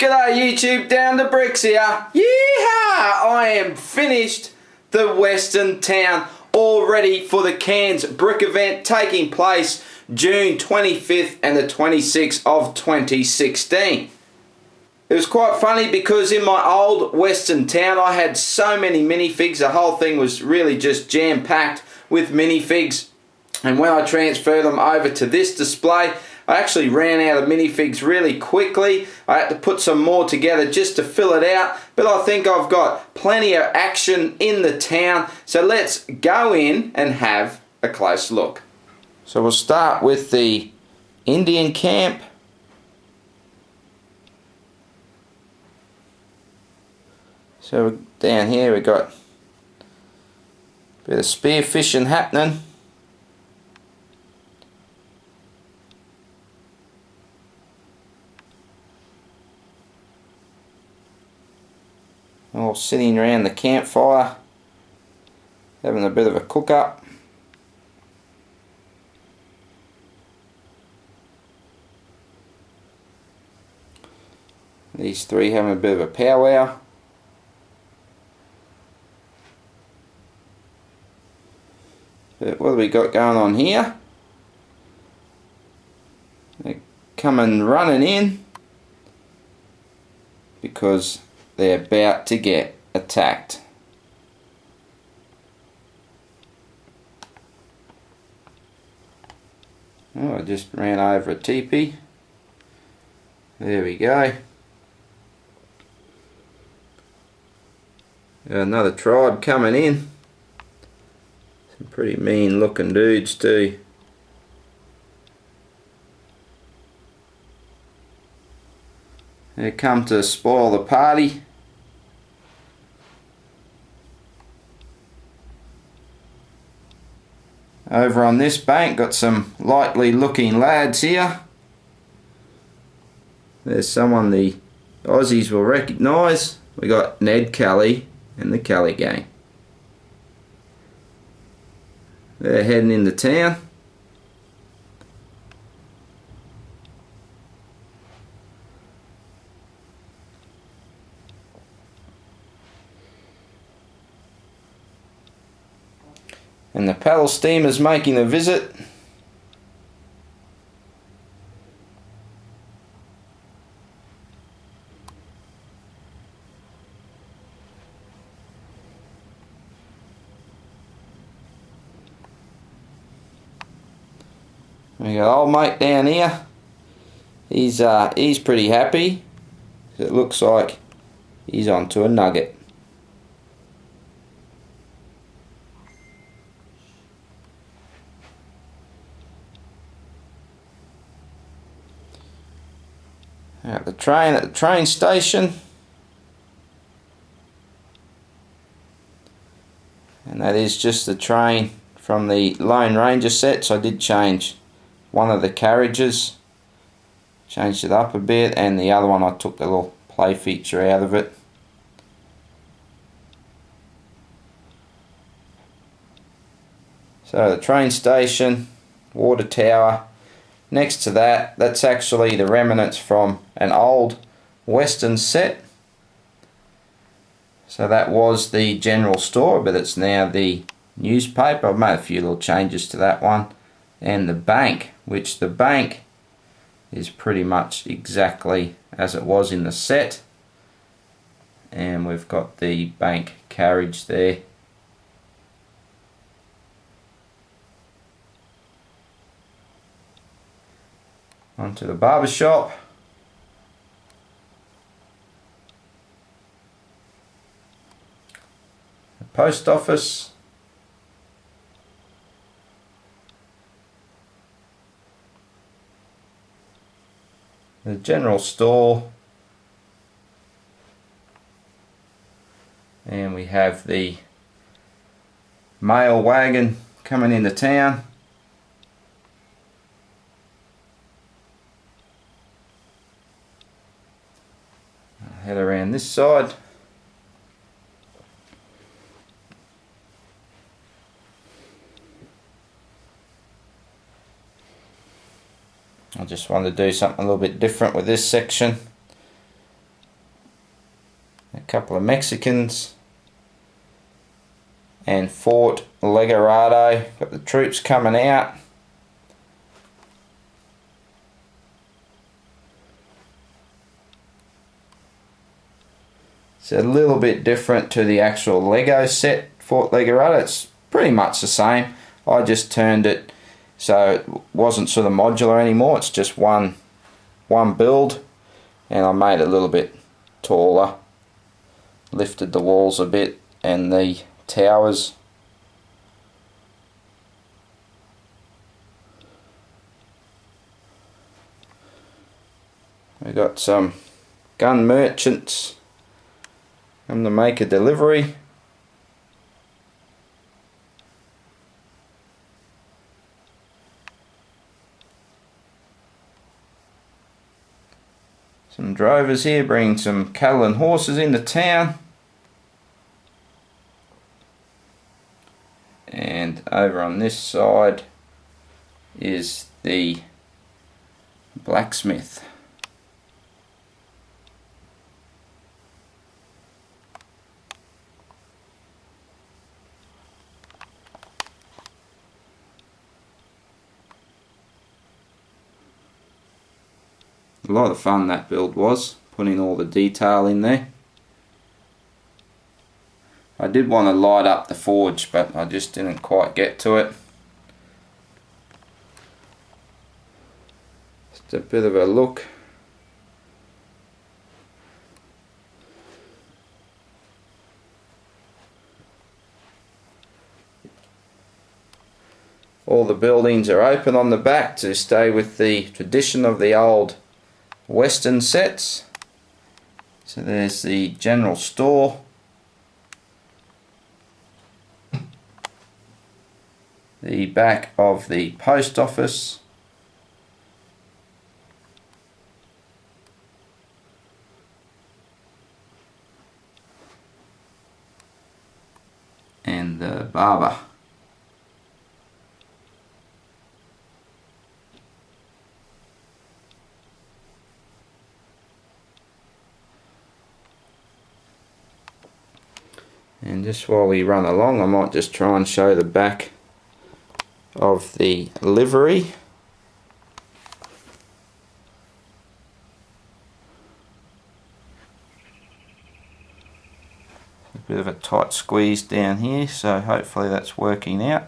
G'day YouTube, Down to Bricks here. Yeehaw! I am finished the Western Town, all ready for the Cairns Brick event taking place June 25th and the 26th of 2016. It was quite funny because in my old Western Town I had so many minifigs, the whole thing was really just jam-packed with minifigs, and when I transferred them over to this display I actually ran out of minifigs really quickly. I had to put some more together just to fill it out, but I think I've got plenty of action in the town, so let's go in and have a close look. So we'll start with the Indian camp. So down here we've got a bit of spearfishing happening. All sitting around the campfire having a bit of a cook up. These three having a bit of a powwow. But what have we got going on here? They're coming running in because they're about to get attacked. Oh, I just ran over a teepee. There we go. Another tribe coming in. Some pretty mean looking dudes too. They come to spoil the party. Over on this bank got some likely looking lads here. There's someone the Aussies will recognise. We got Ned Kelly and the Kelly gang. They're heading into town. And the paddle steamer's making a visit. We got old mate down here. He's pretty happy. It looks like he's onto a nugget. At the train station, and that is just the train from the Lone Ranger sets. I did change one of the carriages, changed it up a bit, and the other one I took the little play feature out of it. So the train station, water tower. Next to that, that's actually the remnants from an old Western set. So that was the general store, but it's now the newspaper. I've made a few little changes to that one. And the bank, which the bank is pretty much exactly as it was in the set. And we've got the bank carriage there. Onto the barber shop. The post office. The general store. And we have the mail wagon coming into town. Head around this side. I just wanted to do something a little bit different with this section. couple of Mexicans, and Fort Legorado. Got the troops coming out. It's a little bit different to the actual Lego set, Fort Legorado. It's pretty much the same. I just turned it so it wasn't sort of modular anymore. It's just one build, and I made it a little bit taller, lifted the walls a bit and the towers. We got some gun merchants come to make a delivery. Some drovers here bringing some cattle and horses into town. And over on this side is the blacksmith. A lot of fun that build was, putting all the detail in there. I did want to light up the forge, but I just didn't quite get to it. Just a bit of a look. All the buildings are open on the back to stay with the tradition of the old Western sets. So there's the general store, the back of the post office, and the barber. And just while we run along, I might just try and show the back of the livery. A bit of a tight squeeze down here, so hopefully that's working out.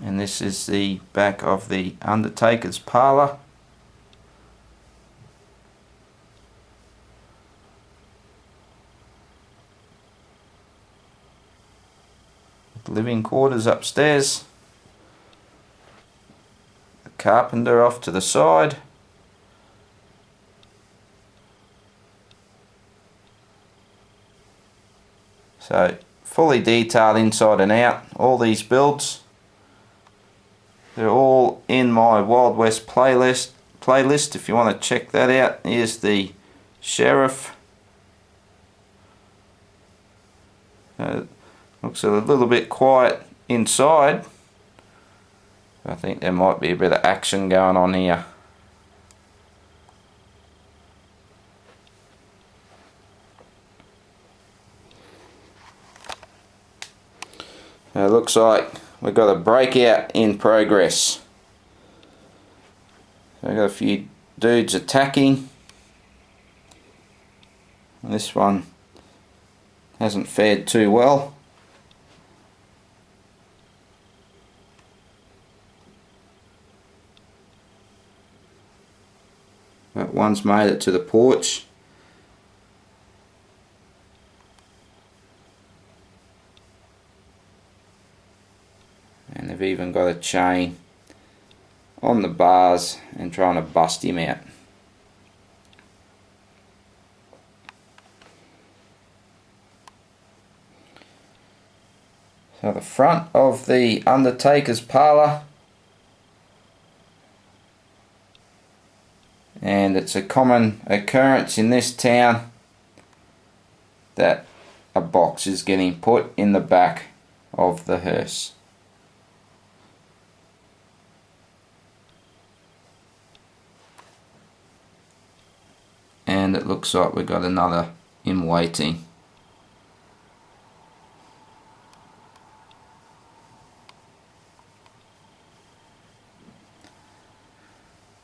And this is the back of the Undertaker's parlour. Living quarters upstairs. The carpenter off to the side. So fully detailed inside and out, all these builds. They're all in my Wild West playlist if you want to check that out. Here's the sheriff. Looks a little bit quiet inside. I think there might be a bit of action going on here. It looks like we've got a breakout in progress. We've got a few dudes attacking. This one hasn't fared too well. But one's made it to the porch. And they've even got a chain on the bars and trying to bust him out. So the front of the Undertaker's parlour, and it's a common occurrence in this town that a box is getting put in the back of the hearse. And it looks like we've got another in waiting.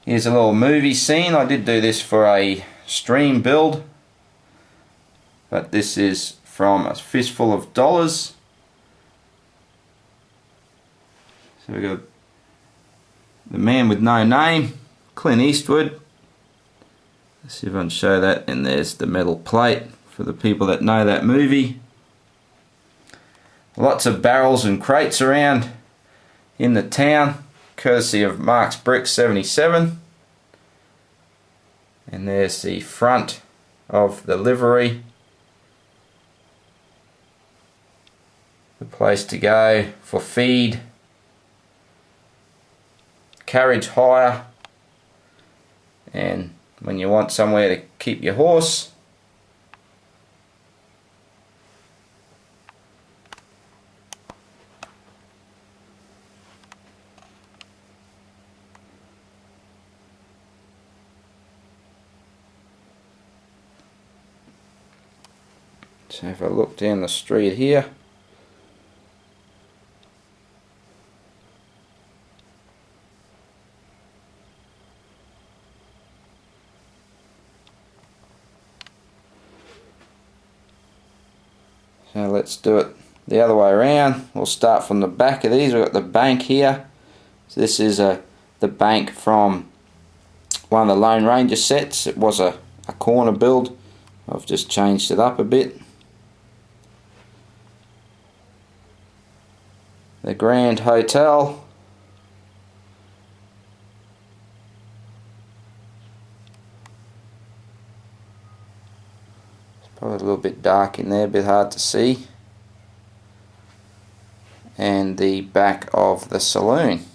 Here's a little movie scene. I did do this for a stream build, but this is from A Fistful of Dollars. So we've got the man with no name, Clint Eastwood. Let's see if I can show that, and there's the metal plate for the people that know that movie. Lots of barrels and crates around in the town, courtesy of Mark's Brick 77. And there's the front of the livery. The place to go for feed, carriage hire, and when you want somewhere to keep your horse. So if I look down the street here, so let's do it the other way around. We'll start from the back of these. We've got the bank here. So this is the bank from one of the Lone Ranger sets. It was a corner build. I've just changed it up a bit. The Grand Hotel. It's probably a little bit dark in there, a bit hard to see. And the back of the Saloon.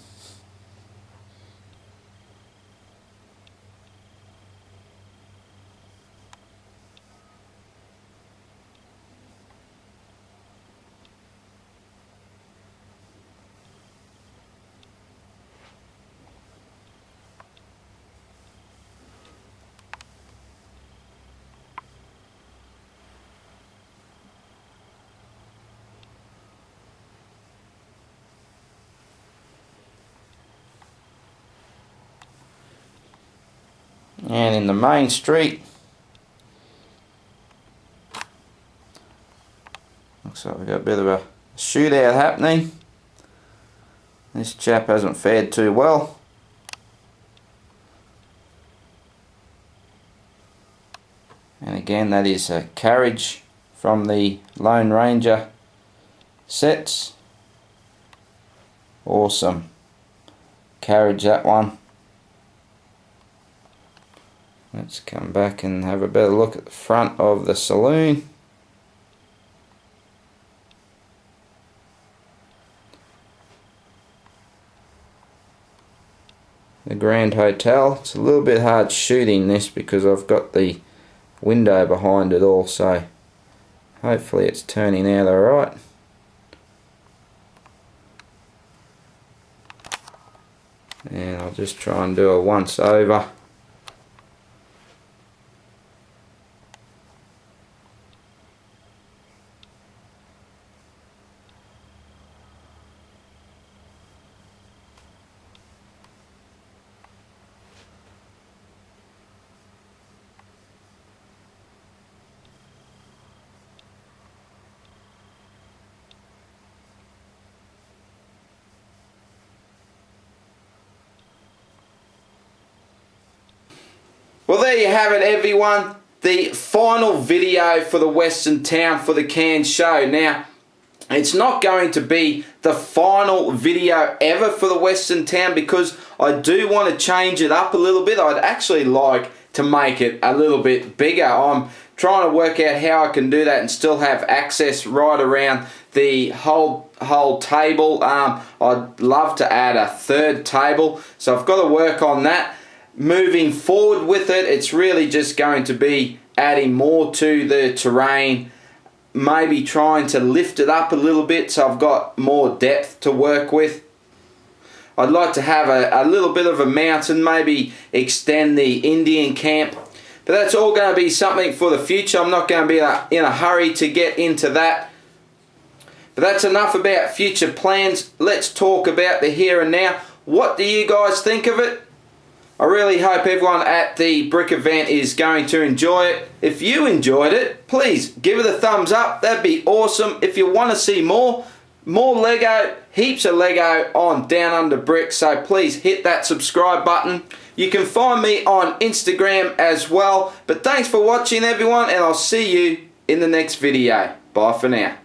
And in the main street, looks like we've got a bit of a shootout happening. This chap hasn't fared too well. And again, that is a carriage from the Lone Ranger sets. Awesome carriage, that one. Let's come back and have a better look at the front of the Saloon. The Grand Hotel. It's a little bit hard shooting this because I've got the window behind it all, so hopefully it's turning out alright. And I'll just try and do a once over. Well, there you have it, everyone. The final video for the Western Town for the Cairns show. Now, it's not going to be the final video ever for the Western Town because I do want to change it up a little bit. I'd actually like to make it a little bit bigger. I'm trying to work out how I can do that and still have access right around the whole table. I'd love to add a third table, so I've got to work on that. Moving forward with it, it's really just going to be adding more to the terrain, maybe trying to lift it up a little bit so I've got more depth to work with. I'd like to have a little bit of a mountain, maybe extend the Indian camp. But that's all going to be something for the future. I'm not going to be in a hurry to get into that. But that's enough about future plans. Let's talk about the here and now. What do you guys think of it? I really hope everyone at the brick event is going to enjoy it. If you enjoyed it, please give it a thumbs up. That'd be awesome. If you want to see more Lego, heaps of Lego on Down Under Bricks, so please hit that subscribe button. You can find me on Instagram as well. But thanks for watching everyone, and I'll see you in the next video. Bye for now.